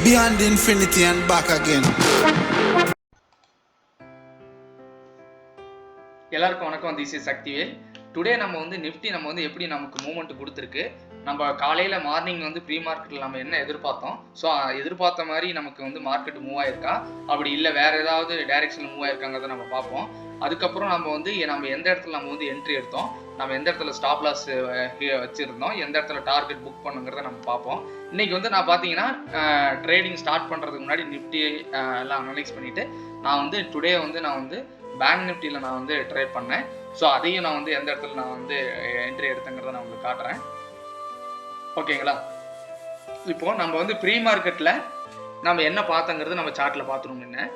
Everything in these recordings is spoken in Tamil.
beyond infinity and back again. எல்லாருக்கும் வணக்கம். This is Sakthivel. டுடே நம்ம வந்து நிஃப்டி நம்ம வந்து எப்படி நமக்கு மூவ்மெண்ட் கொடுத்துருக்கு, நம்ம காலையில் மார்னிங் வந்து ப்ரீ மார்க்கெட்டில் நம்ம என்ன எதிர்பார்த்தோம், ஸோ எதிர்பார்த்த மாதிரி நமக்கு வந்து மார்க்கெட் மூவ் ஆயிருக்கா, அப்படி இல்லை வேறு ஏதாவது டைரெக்ஷனில் மூவ் ஆயிருக்காங்கிறத நம்ம பார்ப்போம். அதுக்கப்புறம் நம்ம வந்து நம்ம எந்த இடத்துல நம்ம வந்து என்ட்ரி எடுத்தோம், நம்ம எந்த இடத்துல ஸ்டாப் லாஸ் வச்சுருந்தோம், எந்த இடத்துல டார்கெட் புக் பண்ணுங்கிறத நம்ம பார்ப்போம். இன்றைக்கி வந்து நான் பார்த்தீங்கன்னா ட்ரேடிங் ஸ்டார்ட் பண்ணுறதுக்கு முன்னாடி நிஃப்டி எல்லாம் அனலைஸ் பண்ணிவிட்டு நான் வந்து டுடே வந்து நான் வந்து பேங்க் நிஃப்டியில் நான் வந்து ட்ரேட் பண்ணேன். ஸோ அதையும் நான் வந்து எந்த இடத்துல நான் வந்து என்ட்ரி எடுத்தேங்கிறத நான் உங்களுக்கு காட்டுறேன். ஓகேங்களா? இப்போது நம்ம வந்து ப்ரீ மார்க்கெட்டில் நம்ம என்ன பார்த்தோங்கிறது நம்ம சார்ட்டில் பார்த்துருவோம். முன்ன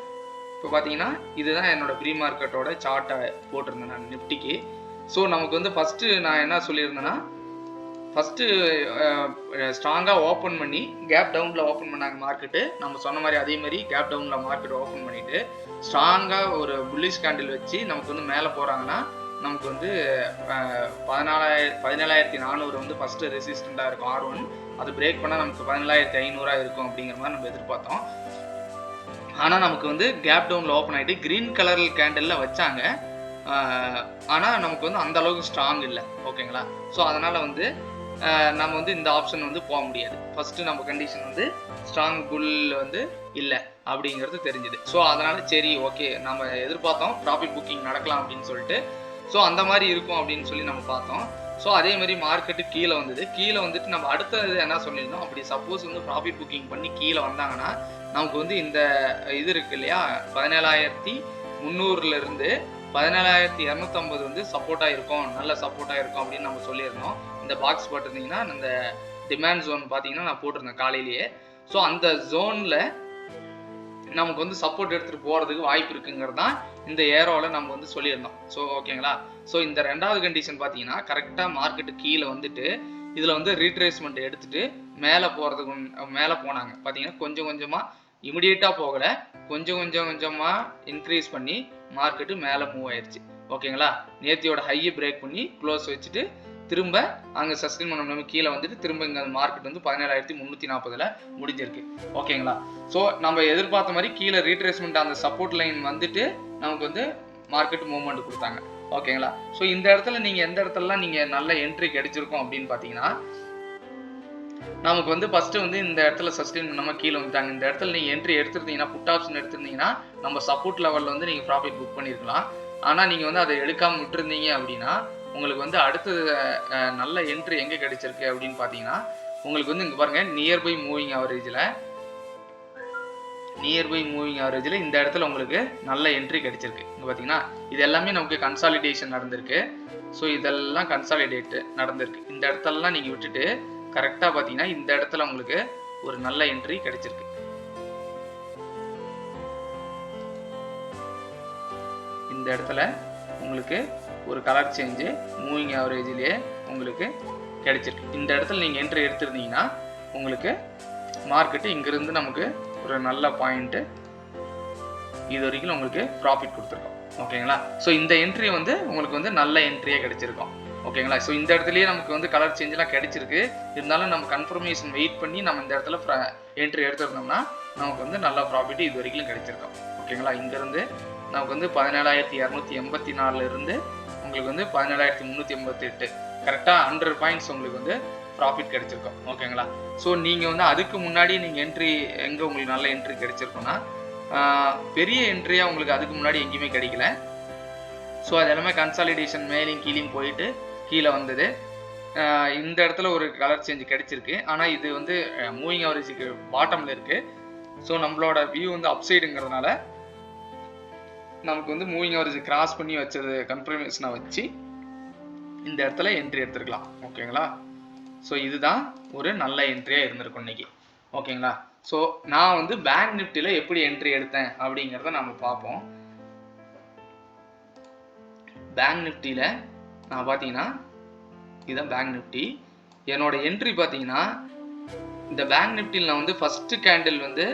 இப்போ பார்த்தீங்கன்னா இதுதான் என்னோட ப்ரீ மார்க்கெட்டோட சார்ட்டை போட்டிருந்தேன் நான் நிஃப்டிக்கு. ஸோ நமக்கு வந்து ஃபஸ்ட்டு நான் என்ன சொல்லியிருந்தேன்னா, ஃபஸ்ட்டு ஸ்ட்ராங்காக ஓப்பன் பண்ணி கேப் டவுனில் ஓப்பன் பண்ணாங்க மார்க்கெட்டு. நம்ம சொன்ன மாதிரி அதே மாதிரி கேப் டவுனில் மார்க்கெட் ஓப்பன் பண்ணிவிட்டு ஸ்ட்ராங்காக ஒரு புல்லிஷ் கேண்டில் வச்சு நமக்கு வந்து மேலே போகிறாங்கன்னா நமக்கு வந்து 17,400 வந்து ஃபஸ்ட்டு ரெசிஸ்டண்ட்டாக இருக்கும் R1. அது பிரேக் பண்ணால் நமக்கு 17,500 இருக்கும் அப்படிங்கிற மாதிரி நம்ம எதிர்பார்த்தோம். ஆனால் நமக்கு வந்து கேப் டவுனில் ஓப்பன் ஆகிட்டு க்ரீன் கலர் கேண்டிலில் வச்சாங்க. ஆனால் நமக்கு வந்து அந்த அளவுக்கு ஸ்ட்ராங் இல்லை. ஓகேங்களா? ஸோ அதனால் வந்து நம்ம வந்து இந்த ஆப்ஷன் வந்து போக முடியாது. ஃபஸ்ட்டு நம்ம கண்டிஷன் வந்து ஸ்ட்ராங் புல் வந்து இல்லை அப்படிங்கிறது தெரிஞ்சுது. ஸோ அதனால் சரி ஓகே நம்ம எதிர்பார்த்தோம் ப்ராஃபிட் புக்கிங் நடக்கலாம் அப்படின்னு சொல்லிட்டு, ஸோ அந்த மாதிரி இருக்கும் அப்படின்னு சொல்லி நம்ம பார்த்தோம். ஸோ அதே மாதிரி மார்க்கெட்டு கீழே வந்தது. கீழே வந்துட்டு நம்ம அடுத்தது என்ன சொல்லியிருந்தோம், அப்படி சப்போஸ் வந்து ப்ராஃபிட் புக்கிங் பண்ணி கீழே வந்தாங்கன்னா நமக்கு வந்து இந்த இது இருக்குது இல்லையா, 17,300 17,250 வந்து சப்போர்ட்டாக இருக்கும், நல்ல சப்போர்ட்டாக இருக்கும் அப்படின்னு நம்ம சொல்லியிருந்தோம். இந்த பாக்ஸ் போட்டிருந்தீங்கன்னா இந்த டிமாண்ட் ஜோன் பார்த்தீங்கன்னா நான் போட்டிருந்தேன் காலையிலேயே. ஸோ அந்த ஜோனில் நமக்கு வந்து சப்போர்ட் எடுத்துகிட்டு போகிறதுக்கு வாய்ப்பு இருக்குங்கிறது தான் இந்த ஏரோவில் நம்ம வந்து சொல்லியிருந்தோம். ஸோ ஓகேங்களா? ஸோ இந்த ரெண்டாவது கண்டிஷன் பார்த்தீங்கன்னா கரெக்டாக மார்க்கெட்டு கீழே வந்துட்டு இதில் வந்து ரீட்ரேஸ்மெண்ட் எடுத்துகிட்டு மேலே போனாங்க. பார்த்தீங்கன்னா கொஞ்சம் கொஞ்சமாக இமிடியேட்டாக போகலை, கொஞ்சமாக இன்க்ரீஸ் பண்ணி மார்க்கெட்டு மேலே மூவ் ஆயிடுச்சு. ஓகேங்களா? நேத்தியோட ஹையை பிரேக் பண்ணி க்ளோஸ் வச்சுட்டு திரும்ப அங்கே சஸ்டெயின் பண்ண முடியாமல் கீழே வந்துட்டு திரும்ப இங்கே மார்க்கெட் வந்து 17,340 முடிஞ்சிருக்கு. ஓகேங்களா? ஸோ நம்ம எதிர்பார்த்த மாதிரி கீழே ரீட்ரேஸ்மெண்ட் அந்த சப்போர்ட் லைன் வந்துட்டு நமக்கு வந்து மார்க்கெட் மூவ்மெண்ட் கொடுத்தாங்க. ஓகேங்களா? ஸோ இந்த இடத்துல நீங்கள் எந்த இடத்துலலாம் நீங்கள் நல்ல என்ட்ரி கிடைச்சிருக்கோம் அப்படின்னு பார்த்தீங்கன்னா, நமக்கு வந்து ஃபஸ்ட்டு வந்து இந்த இடத்துல சஸ்டெயின் பண்ணாமல் கீழே வந்துட்டாங்க. இந்த இடத்துல நீங்கள் என்ட்ரி எடுத்துருந்தீங்கன்னா, புட் ஆப்ஷன் எடுத்துருந்தீங்கன்னா நம்ம சப்போர்ட் லெவலில் வந்து நீங்கள் ப்ராஃபிட் புக் பண்ணியிருக்கலாம். ஆனால் நீங்கள் வந்து அதை எடுக்காமல் விட்டுருந்தீங்க அப்படின்னா உங்களுக்கு வந்து அடுத்தது நல்ல என்ட்ரி எங்கே கிடைச்சிருக்கு அப்படின்னு பார்த்தீங்கன்னா, உங்களுக்கு வந்து இங்கே பாருங்கள் நியர்பை மூவிங் ஆவரேஜில் இந்த இடத்துல உங்களுக்கு நல்ல என்ட்ரி கிடைச்சிருக்கு. இங்கே பார்த்தீங்கன்னா இது எல்லாமே நமக்கு கன்சாலிடேஷன் நடந்திருக்கு. ஸோ இதெல்லாம் கன்சாலிடேட் நடந்திருக்கு. இந்த இடத்துலலாம் நீங்கள் விட்டுட்டு கரெக்டாக பார்த்தீங்கன்னா இந்த இடத்துல உங்களுக்கு ஒரு நல்ல என்ட்ரி கிடைச்சிருக்கு. இந்த இடத்துல உங்களுக்கு ஒரு கலர் சேஞ்சு மூவிங் ஆவரேஜிலேயே உங்களுக்கு கிடைச்சிருக்கு. இந்த இடத்துல நீங்கள் என்ட்ரி எடுத்துருந்தீங்கன்னா உங்களுக்கு மார்க்கெட்டு இங்கேருந்து நமக்கு ஒரு நல்ல பாயிண்ட்டு இது வரைக்கும் உங்களுக்கு ப்ராஃபிட் கொடுத்துருக்கோம். ஓகேங்களா? ஸோ இந்த என்ட்ரி வந்து உங்களுக்கு வந்து நல்ல என்ட்ரியாக கிடைச்சிருக்கோம். ஓகேங்களா? ஸோ இந்த இடத்துலையே நமக்கு வந்து கலர் சேஞ்செலாம் கிடைச்சிருக்கு. இருந்தாலும் நம்ம கன்ஃபர்மேஷன் வெயிட் பண்ணி நம்ம இந்த இடத்துல என்ட்ரி எடுத்துருந்தோம்னா நமக்கு வந்து நல்ல ப்ராஃபிட் இது வரைக்கும் கிடைச்சிருக்கோம். ஓகேங்களா? இங்கேருந்து நமக்கு வந்து 17,284 உங்களுக்கு வந்து 17,388 கரெக்டாக 100 பாயிண்ட்ஸ் உங்களுக்கு வந்து ப்ராஃபிட் கிடைச்சிருக்கோம். ஓகேங்களா? ஸோ நீங்கள் வந்து அதுக்கு முன்னாடி நீங்கள் என்ட்ரி எங்கே உங்களுக்கு நல்ல என்ட்ரி கிடைச்சிருக்கோன்னா, பெரிய என்ட்ரியாக உங்களுக்கு அதுக்கு முன்னாடி எங்கேயுமே கிடைக்கல. ஸோ அது எல்லாமே கன்சாலிடேஷன் மேலேயும் கீழேயும் போயிட்டு கீழே வந்தது. இந்த இடத்துல ஒரு கலர் சேஞ்ச் கிடைச்சிருக்கு. ஆனால் இது வந்து மூவிங் ஆவரேஜுக்கு பாட்டமில் இருக்குது. ஸோ நம்மளோட வியூ வந்து அப்சைடுங்கிறதுனால நமக்கு வந்து மூவிங் ஆவரேஜ் கிராஸ் பண்ணி வச்சது கன்ஃபர்மேஷனை வச்சு இந்த இடத்துல என்ட்ரி எடுத்துருக்கலாம். ஓகேங்களா? ஸோ இதுதான் ஒரு நல்ல என்ட்ரியாக இருந்திருக்கும் இன்னைக்கு. ஓகேங்களா? ஸோ நான் வந்து பேங்க் நிஃப்டியில் எப்படி என்ட்ரி எடுத்தேன் அப்படிங்கிறத நம்ம பார்ப்போம். பேங்க் நிஃப்டியில் நான் பார்த்தீங்கன்னா இதுதான் பேங்க் நிஃப்டி. என்னோட என்ட்ரி பார்த்தீங்கன்னா இந்த பேங்க் நிஃப்டியில் நான் வந்து ஃபஸ்ட்டு கேண்டில் வந்து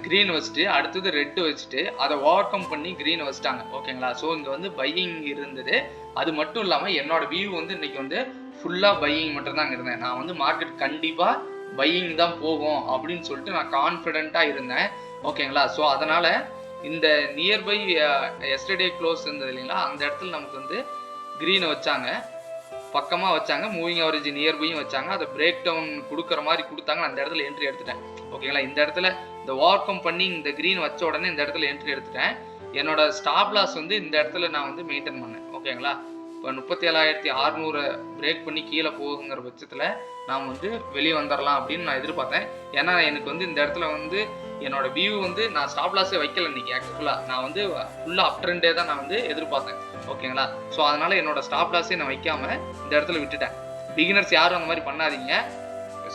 க்ரீன் வச்சுட்டு அடுத்தது ரெட்டு வச்சுட்டு அதை ஓவர் கம் பண்ணி க்ரீன் வச்சுட்டாங்க. ஓகேங்களா? ஸோ இங்கே வந்து பையிங் இருந்தது. அது மட்டும் இல்லாமல் என்னோட வியூ வந்து இன்னைக்கு வந்து ஃபுல்லாக பையிங் மட்டும்தான் இருந்தேன். நான் வந்து மார்க்கெட் கண்டிப்பாக பையிங் தான் போகும் அப்படின்னு சொல்லிட்டு நான் கான்ஃபிடென்ட்டாக இருந்தேன். ஓகேங்களா? ஸோ அதனால் இந்த நியர்பை எஸ்டர்டே க்ளோஸ் இருந்தது இல்லைங்களா, அந்த இடத்துல நமக்கு வந்து க்ரீனை வச்சாங்க, பக்கமாக வச்சாங்க, மூவிங் ஆவரேஜ் நியர்பையும் வச்சாங்க. அதை பிரேக் டவுன் கொடுக்குற மாதிரி கொடுத்தாங்க. அந்த இடத்துல என்ட்ரி எடுத்துட்டேன். ஓகேங்களா? இந்த இடத்துல இந்த ஓவர்கம் பண்ணி இந்த க்ரீன் வச்ச உடனே இந்த இடத்துல என்ட்ரி எடுத்துட்டேன். என்னோட ஸ்டாப் லாஸ் வந்து இந்த இடத்துல நான் வந்து மெயின்டைன் பண்ணேன். ஓகேங்களா? இப்போ 37,600 பிரேக் பண்ணி கீழே போகுங்கிற பட்சத்தில் நான் வந்து வெளியே வந்துடலாம் அப்படின்னு நான் எதிர்பார்த்தேன். ஏன்னா எனக்கு வந்து இந்த இடத்துல வந்து என்னோட வியூ வந்து நான் ஸ்டாப் லாஸே வைக்கல இன்னைக்கு. ஆக்சுவலாக நான் வந்து ஃபுல்லாக அப் ட்ரெண்டே தான் நான் வந்து எதிர்பார்த்தேன். ஓகேங்களா? ஸோ அதனால என்னோட ஸ்டாப் லாஸே நான் வைக்காம இந்த இடத்துல விட்டுட்டேன். பிகினர்ஸ் யாரும் அந்த மாதிரி பண்ணாதீங்க.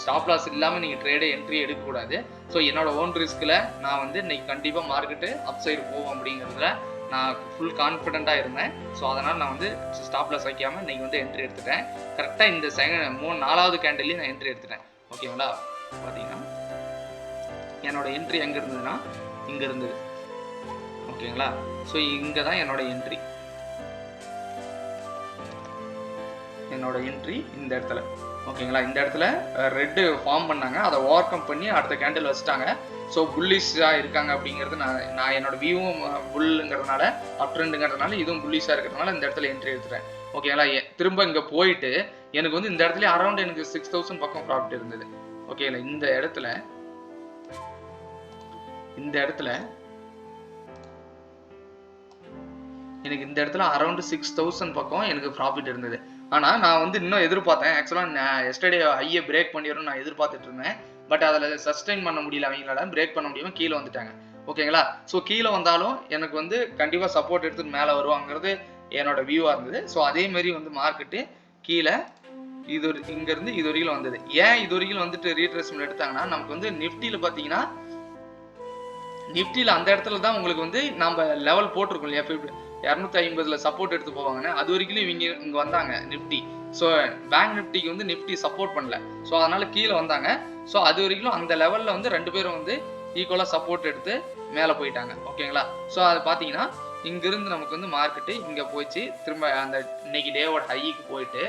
ஸ்டாப் லாஸ் இல்லாமல் நீங்கள் ட்ரேடே என்ட்ரி எடுக்கக்கூடாது. ஸோ என்னோட ஓன் ரிஸ்கில் நான் வந்து இன்னைக்கு கண்டிப்பாக மார்க்கெட்டு அப் சைடு போவோம் அப்படிங்கிறதுல நான் ஃபுல் கான்ஃபிடென்ட்டாக இருந்தேன். ஸோ அதனால் நான் வந்து ஸ்டாப் லாஸ் வைக்காமல் இன்னைக்கு வந்து என்ட்ரி எடுத்துட்டேன். கரெக்டாக இந்த நாலாவது கேண்டில்லையும் நான் என்ட்ரி எடுத்துட்டேன். ஓகேங்களா? பார்த்தீங்கன்னா என்னோட என்ட்ரி எங்கே இருந்ததுன்னா இங்கே இருந்தது. ஓகேங்களா? ஸோ இங்கே தான் என்னோட என்ட்ரி இந்த இடத்துல. ஓகேங்களா? இந்த இடத்துல ரெட்டு ஃபார்ம் பண்ணாங்க, அதை ஓவர் கம் பண்ணி அடுத்த கேண்டில் வச்சுட்டாங்க. ஸோ புல்லிஷாக இருக்காங்க அப்படிங்கிறது நான் என்னோட வியூவும் புல்லுங்கிறதுனால அப் ட்ரெண்டுங்கிறதுனால இதுவும் புல்லிஷாக இருக்கிறதுனால இந்த இடத்துல என்ட்ரி எடுத்துட்டேன். ஓகேங்களா? திரும்ப இங்கே போயிட்டு எனக்கு வந்து இந்த இடத்துல அரௌண்ட் எனக்கு 6,000 பக்கம் ப்ராஃபிட் இருந்தது. ஓகேங்களா? இந்த இடத்துல எனக்கு இந்த இடத்துல அரௌண்ட் 6,000 பக்கம் எனக்கு ப்ராஃபிட் இருந்தது. ஆனால் நான் வந்து இன்னும் எதிர்பார்த்தேன். ஆக்சுவலாக நான் எஸ்டர்டே ஐயை பிரேக் பண்ணிடணும்னு நான் எதிர்பார்த்துட்டு இருந்தேன். பட் அதில் சஸ்டெயின் பண்ண முடியல, அவங்களால பிரேக் பண்ண முடியாமல் கீழே வந்துட்டாங்க. ஓகேங்களா? ஸோ கீழே வந்தாலும் எனக்கு வந்து கண்டிப்பாக சப்போர்ட் எடுத்துட்டு மேலே வருவாங்கிறது என்னோட வியூவாக இருந்தது. ஸோ அதேமாரி வந்து மார்க்கெட்டு கீழே இங்கேருந்து இது வரைக்கும் வந்தது. ஏன் இது வரைக்கும் வந்துட்டு ரீட்ரேஸ்மெண்ட் எடுத்தாங்கன்னா, நமக்கு வந்து நிஃப்டியில் பார்த்தீங்கன்னா நிஃப்டியில் அந்த இடத்துல தான் உங்களுக்கு வந்து நம்ம லெவல் போட்டிருக்கோம் இல்லையா, 250 சப்போர்ட் எடுத்து போவாங்கன்னு. அது வரைக்கும் இங்கே வந்தாங்க நிஃப்டி. ஸோ பேங்க் நிஃப்டிக்கு வந்து நிஃப்டி சப்போர்ட் பண்ணல. ஸோ அதனால கீழே வந்தாங்க. ஸோ அது வரைக்கும் அந்த லெவலில் வந்து ரெண்டு பேரும் வந்து ஈக்குவலாக சப்போர்ட் எடுத்து மேலே போயிட்டாங்க. ஓகேங்களா? ஸோ அது பார்த்தீங்கன்னா இங்கிருந்து நமக்கு வந்து மார்க்கெட்டு இங்கே போயிடுச்சு. திரும்ப அந்த இன்னைக்கு டேவோட ஹைக்கு போயிட்டு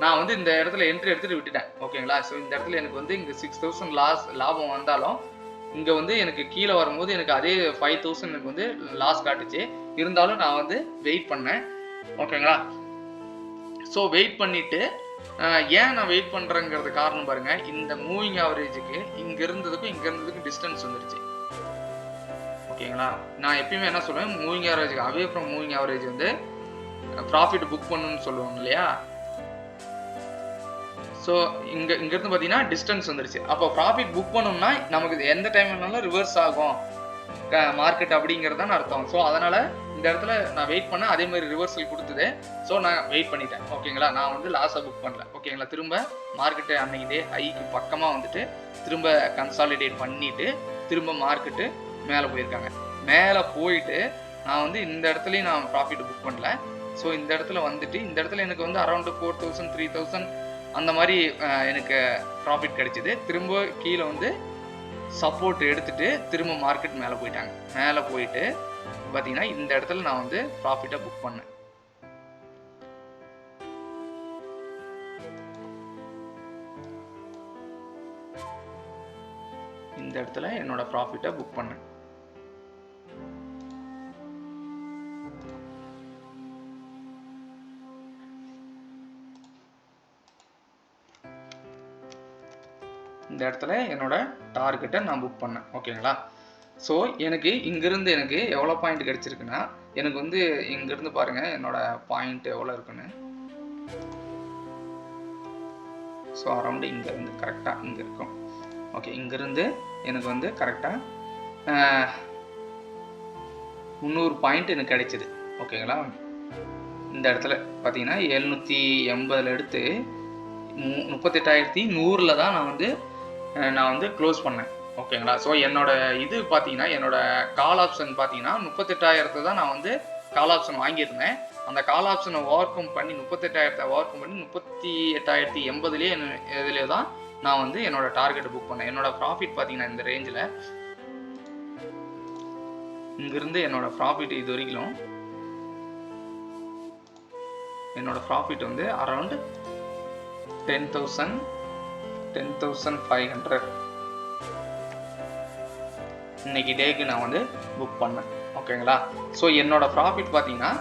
நான் வந்து இந்த இடத்துல என்ட்ரி எடுத்துகிட்டு விட்டுட்டேன். ஓகேங்களா? ஸோ இந்த இடத்துல எனக்கு வந்து இங்கே 6,000 லாபம் வந்தாலும் இங்கே வந்து எனக்கு கீழே வரும்போது எனக்கு அதே 5,000 எனக்கு வந்து லாஸ் காட்டுச்சு. இருந்தாலும் நான் வந்து வெயிட் பண்ணேன். ஓகேங்களா? ஸோ வெயிட் பண்ணிவிட்டு ஏன் நான் வெயிட் பண்ணுறேங்கிறது காரணம் பாருங்கள். இந்த மூவிங் ஆவரேஜுக்கு இங்கே இருந்ததுக்கும் டிஸ்டன்ஸ் வந்துருச்சு. ஓகேங்களா? நான் எப்பயுமே என்ன சொல்லுவேன், மூவிங் ஆவரேஜுக்கு அவே ஃப்ரம் மூவிங் ஆவரேஜ் வந்து ப்ராஃபிட் புக் பண்ணணும்னு சொல்லுவாங்க இல்லையா. ஸோ இங்கேருந்து பார்த்தீங்கன்னா டிஸ்டன்ஸ் வந்துருச்சு. அப்போ ப்ராஃபிட் புக் பண்ணோம்னா நமக்கு எந்த டைம் வேணாலும் ரிவர்ஸ் ஆகும் மார்க்கெட் அப்படிங்கிறது தான் அர்த்தம். ஸோ அதனால் இந்த இடத்துல நான் வெயிட் பண்ணேன். அதே மாதிரி ரிவர்சல் கொடுத்தது. ஸோ நான் வெயிட் பண்ணிட்டேன். ஓகேங்களா? நான் வந்து லாஸை புக் பண்ணல. ஓகேங்களா? திரும்ப மார்க்கெட்டு அன்னைக்கு டே ஹைக்கு பக்கமாக வந்துட்டு திரும்ப கன்சாலிடேட் பண்ணிவிட்டு திரும்ப மார்க்கெட்டு மேலே போயிருக்காங்க. மேலே போயிட்டு நான் வந்து இந்த இடத்துலையும் நான் ப்ராஃபிட் புக் பண்ணல. ஸோ இந்த இடத்துல வந்துட்டு இந்த இடத்துல எனக்கு வந்து அரௌண்ட் 4,000 3,000 அந்த மாதிரி எனக்கு ப்ராஃபிட் கிடைச்சிது. திரும்ப கீழே வந்து சப்போர்ட் எடுத்துட்டு திரும்ப மார்க்கெட் மேலே போயிட்டாங்க. மேலே போயிட்டு பார்த்தீங்கன்னா இந்த இடத்துல நான் வந்து ப்ராஃபிட்டை புக் பண்ணேன். இந்த இடத்துல என்னோட ப்ராஃபிட்டை புக் பண்ணேன். இந்த இடத்துல என்னோட டார்கெட்டை நான் புக் பண்ணேன். ஓகேங்களா? ஸோ எனக்கு இங்கிருந்து எனக்கு எவ்வளோ பாயிண்ட் கிடைச்சிருக்குன்னா, எனக்கு வந்து இங்கிருந்து பாருங்கள் என்னோட பாயிண்ட் எவ்வளோ இருக்குன்னு. ஸோ அரௌண்டு இங்கேருந்து கரெக்டாக இங்கே இருக்கும். ஓகே, இங்கிருந்து எனக்கு வந்து கரெக்டாக 300 பாயிண்ட் எனக்கு கிடைச்சிது. ஓகேங்களா? இந்த இடத்துல பார்த்தீங்கன்னா 780 எடுத்து 38,100 தான் நான் வந்து க்ளோஸ் பண்ணேன். ஓகேங்களா? ஸோ என்னோட இது பார்த்தீங்கன்னா என்னோட கால் ஆப்ஷன் பார்த்தீங்கன்னா 38,000 தான் நான் வந்து கால் ஆப்ஷன் வாங்கியிருந்தேன். அந்த கால் ஆப்ஷனை ஓவர் கம் பண்ணி 38,000 ஓவர் கம் பண்ணி 38,080 இதுலேயே தான் நான் வந்து என்னோட டார்கெட்டை புக் பண்ணேன். என்னோட ப்ராஃபிட் பார்த்தீங்கன்னா இந்த ரேஞ்சில் இங்கிருந்து என்னோட ப்ராஃபிட் இது வரைக்கும் என்னோட ப்ராஃபிட் வந்து அரௌண்ட் 10,000 10,500 இன்னைக்கு டேக்கு நான் வந்து புக் பண்ணேன். ஓகேங்களா? ஸோ என்னோட ப்ராஃபிட் பார்த்தீங்கன்னா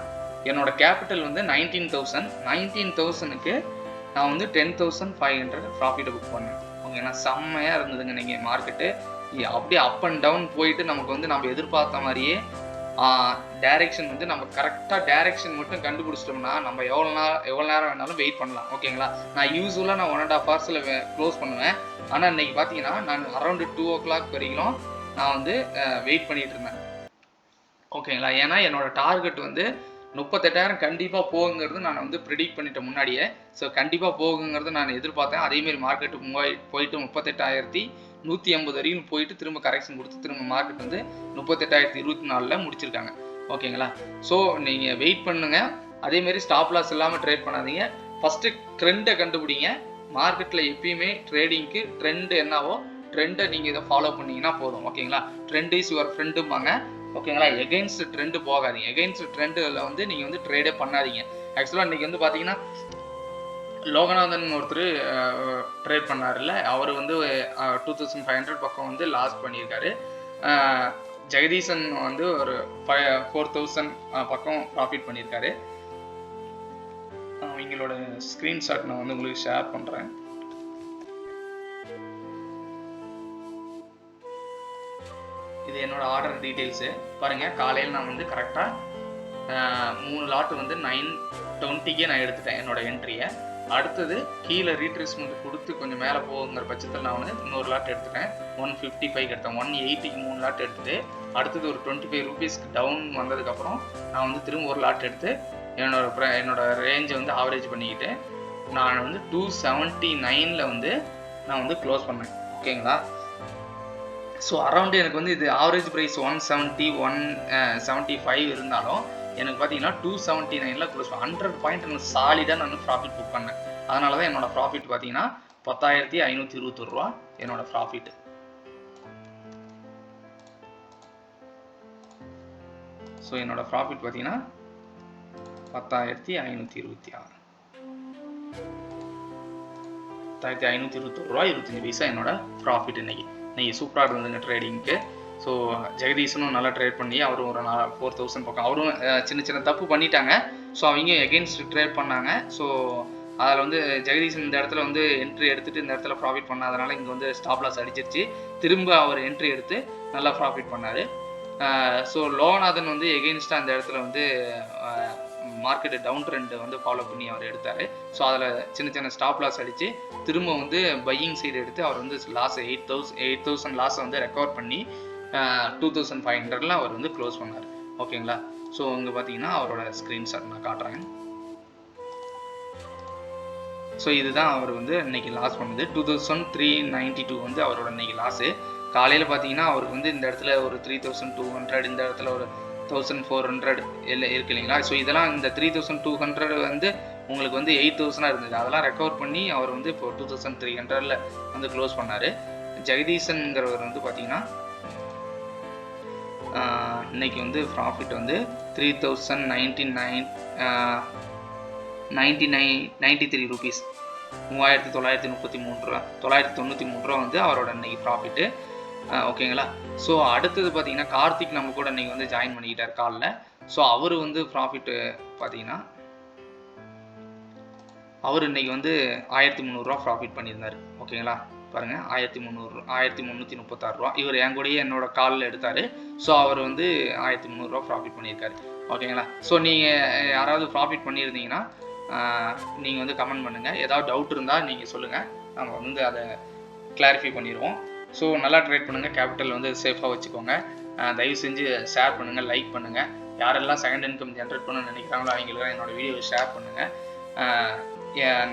என்னோட கேபிட்டல் வந்து 19,000க்கு நான் வந்து 10,500 ப்ராஃபிட்டை புக் பண்ணேன். ஓகேங்களா? செம்மையாக இருந்ததுங்க. நீங்கள் மார்க்கெட்டு அப்படியே அப் அண்ட் டவுன் போயிட்டு நமக்கு வந்து நம்ம எதிர்பார்த்த மாதிரியே டைரெக்ஷன் வந்து நம்ம கரெக்டாக டைரெக்ஷன் மட்டும் கண்டுபிடிச்சிட்டோம்னா நம்ம எவ்வளோ நேரம் வேணாலும் வெயிட் பண்ணலாம். ஓகேங்களா? நான் யூஸ்வலாக நான் 1.5 ஹவர்ஸில் க்ளோஸ் பண்ணுவேன். ஆனால் இன்னைக்கு பார்த்தீங்கன்னா நான் அரௌண்டு 2 o'clock வரைக்கும் நான் வந்து வெயிட் பண்ணிட்டு இருந்தேன். ஓகேங்களா? ஏன்னா என்னோட டார்கெட் வந்து 38,000 கண்டிப்பாக போகுங்கிறது நான் வந்து ப்ரிடிக்ட் பண்ணிட்டேன் முன்னாடியே. ஸோ கண்டிப்பாக போகுங்கிறது நான் எதிர்பார்த்தேன். அதேமாரி மார்க்கெட்டு போயிட்டு 38,180 வரைக்கும் போயிட்டு திரும்ப கரெக்ஷன் கொடுத்து திரும்ப மார்க்கெட் வந்து 38,024 முடிச்சிருக்காங்க. ஓகேங்களா? ஸோ நீங்கள் வெயிட் பண்ணுங்கள். அதேமாரி ஸ்டாப் லாஸ் இல்லாமல் ட்ரேட் பண்ணாதீங்க. ஃபஸ்ட்டு ட்ரெண்டை கண்டுபிடிங்க. மார்க்கெட்டில் எப்பயுமே ட்ரேடிங்க்கு ட்ரெண்டு என்னவோ ட்ரெண்டை நீங்கள் இதை ஃபாலோ பண்ணிங்கன்னா போதும். ஓகேங்களா? ட்ரெண்ட் இஸ் யுவர் ஃப்ரெண்டும்பாங்க. ஓகேங்களா? எகெயின்ஸ்ட் ட்ரெண்டு போகாதீங்க. எகெயின்ஸ்ட் ட்ரெண்டில் வந்து நீங்கள் வந்து ட்ரேடே பண்ணாதீங்க. ஆக்சுவலாக இன்றைக்கி வந்து பார்த்தீங்கன்னா லோகநாதன் ஒருத்தர் ட்ரேட் பண்ணார்ல, அவர் வந்து 2,500 பக்கம் வந்து லாஸ் பண்ணியிருக்காரு. ஜெகதீசன் வந்து ஒரு 4,000 பக்கம் ப்ராஃபிட் பண்ணியிருக்காரு. அவங்களோட ஸ்க்ரீன்ஷாட் நான் வந்து உங்களுக்கு ஷேர் பண்ணுறேன். இது என்னோட ஆர்டர் டீட்டெயில்ஸு பாருங்கள். காலையில் நான் வந்து கரெக்டாக 3 லாட் வந்து 9:20க்கே நான் எடுத்துட்டேன் என்னோட என்ட்ரியை. அடுத்தது கீழே ரீட்ரேஸ்மெண்ட் கொடுத்து கொஞ்சம் மேலே போகுங்கிற பட்சத்தில் நான் வந்து இன்னொரு லாட் எடுத்துட்டேன். 155 எடுத்தேன். 180க்கு 3 லாட் எடுத்துட்டு அடுத்தது ஒரு 25 ரூபீஸ்க்கு டவுன் வந்ததுக்கப்புறம் நான் வந்து திரும்ப ஒரு லாட் எடுத்து என்னோட ரேஞ்சை வந்து ஆவரேஜ் பண்ணிக்கிட்டு நான் வந்து 279 வந்து நான் வந்து க்ளோஸ் பண்ணேன். ஓகேங்களா? ஸோ அரௌண்டு எனக்கு வந்து இது ஆவரேஜ் ப்ரைஸ் 170 175 இருந்தாலும் எனக்கு பார்த்தீங்கன்னா 279 க்ளோஸ் 100 பாயிண்ட் எனக்கு சாலிடாக நான் ப்ராஃபிட் புக் பண்ணேன். அதனால தான் என்னோட ப்ராஃபிட் பார்த்தீங்கன்னா 10,521 ரூபா என்னோட ப்ராஃபிட். ஸோ என்னோட ப்ராஃபிட் பார்த்தீங்கன்னா 10,526 10,521 ரூபா 25 பைசா என்னோட ப்ராஃபிட். இன்னைக்கு சூப்பராக இருந்ததுங்க ட்ரேடிங்க்கு. ஸோ ஜெகதீசனும் நல்லா ட்ரேட் பண்ணி அவரும் ஒரு 4,000 பக்கம் அவரும் சின்ன தப்பு பண்ணிட்டாங்க. ஸோ அவங்க எகெயின்ஸ்ட் ட்ரேட் பண்ணாங்க. ஸோ அதில் வந்து ஜெகதீசன் இந்த இடத்துல வந்து என்ட்ரி எடுத்துகிட்டு இந்த இடத்துல ப்ராஃபிட் பண்ணாதனால இங்கே வந்து ஸ்டாப் லாஸ் அடிச்சிருச்சு. திரும்ப அவர் என்ட்ரி எடுத்து நல்லா ப்ராஃபிட் பண்ணார். ஸோ லோகநாதன் வந்து எகெயின்ஸ்டாக அந்த இடத்துல வந்து மார்க்கெட்டு டவுன் ட்ரெண்டை வந்து ஃபாலோ பண்ணி அவர் எடுத்தார். ஸோ அதில் சின்ன ஸ்டாப் லாஸ் அடித்து திரும்ப வந்து பையிங் சைடு எடுத்து அவர் வந்து லாஸ் 8,000 லாஸை வந்து ரெக்கவர் பண்ணி 2,500 அவர் வந்து க்ளோஸ் பண்ணார். ஓகேங்களா? ஸோ இங்கே பார்த்தீங்கன்னா அவரோட ஸ்க்ரீன்ஷாட் நான் காட்டுறேன். ஸோ இதுதான் அவர் வந்து இன்னைக்கு லாஸ் பண்ணது 2,392 வந்து அவரோட இன்னைக்கு லாஸு. காலையில் பார்த்தீங்கன்னா அவருக்கு வந்து இந்த இடத்துல ஒரு 3,200 இந்த இடத்துல ஒரு 1,400 இல்லை இருக்கு இல்லைங்களா? ஸோ இதெல்லாம் இந்த 3,200 வந்து உங்களுக்கு வந்து 8,000 இருந்தது. அதெல்லாம் ரெக்கவர் பண்ணி அவர் வந்து இப்போ 2,300 வந்து க்ளோஸ் பண்ணார். ஜெகதீசன்ங்கிறவர் வந்து பார்த்தீங்கன்னா இன்னைக்கு வந்து ப்ராஃபிட் வந்து 3,093 ரூபீஸ் 3,933 ரூபா 993 ரூபா வந்து அவரோட இன்னைக்கு ப்ராஃபிட்டு. ஓகேங்களா? ஸோ அடுத்தது பார்த்தீங்கன்னா கார்த்திக் நம்ம கூட இன்னைக்கு வந்து ஜாயின் பண்ணிக்கிட்டார் காலில். ஸோ அவர் வந்து ப்ராஃபிட்டு பார்த்தீங்கன்னா அவர் இன்னைக்கு வந்து 1,300 ரூபா ப்ராஃபிட் பண்ணியிருந்தார். ஓகேங்களா? பாருங்கள் 1,336 ரூபா. இவர் என் கூடயே என்னோட காலில் எடுத்தார். ஸோ அவர் வந்து 1,300 ரூபா ப்ராஃபிட் பண்ணியிருக்காரு. ஓகேங்களா? ஸோ நீங்கள் யாராவது ப்ராஃபிட் பண்ணியிருந்தீங்கன்னா நீங்கள் வந்து கமெண்ட் பண்ணுங்கள். ஏதாவது டவுட் இருந்தால் நீங்கள் சொல்லுங்கள், நம்ம வந்து அதை கிளாரிஃபை பண்ணிடுவோம். ஸோ நல்லா ட்ரேட் பண்ணுங்கள். கேபிட்டல் வந்து சேஃபாக வச்சுக்கோங்க. தயவு செஞ்சு ஷேர் பண்ணுங்கள், லைக் பண்ணுங்கள். யாரெல்லாம் செகண்ட் இன்கம் ஜென்ரேட் பண்ணணும்னு நினைக்கிறாங்களோ அவங்களுக்கு என்னோடய வீடியோவை ஷேர் பண்ணுங்கள்.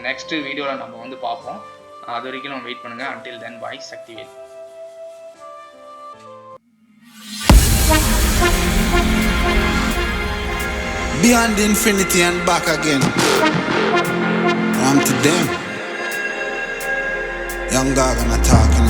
நெக்ஸ்ட்டு வீடியோவில் நம்ம வந்து பார்ப்போம். அது வரைக்கும் நம்ம வெயிட் பண்ணுங்கள். until then bye. Sakthivel. Beyond infinity and back again. I'm to them. Young dog and a talking.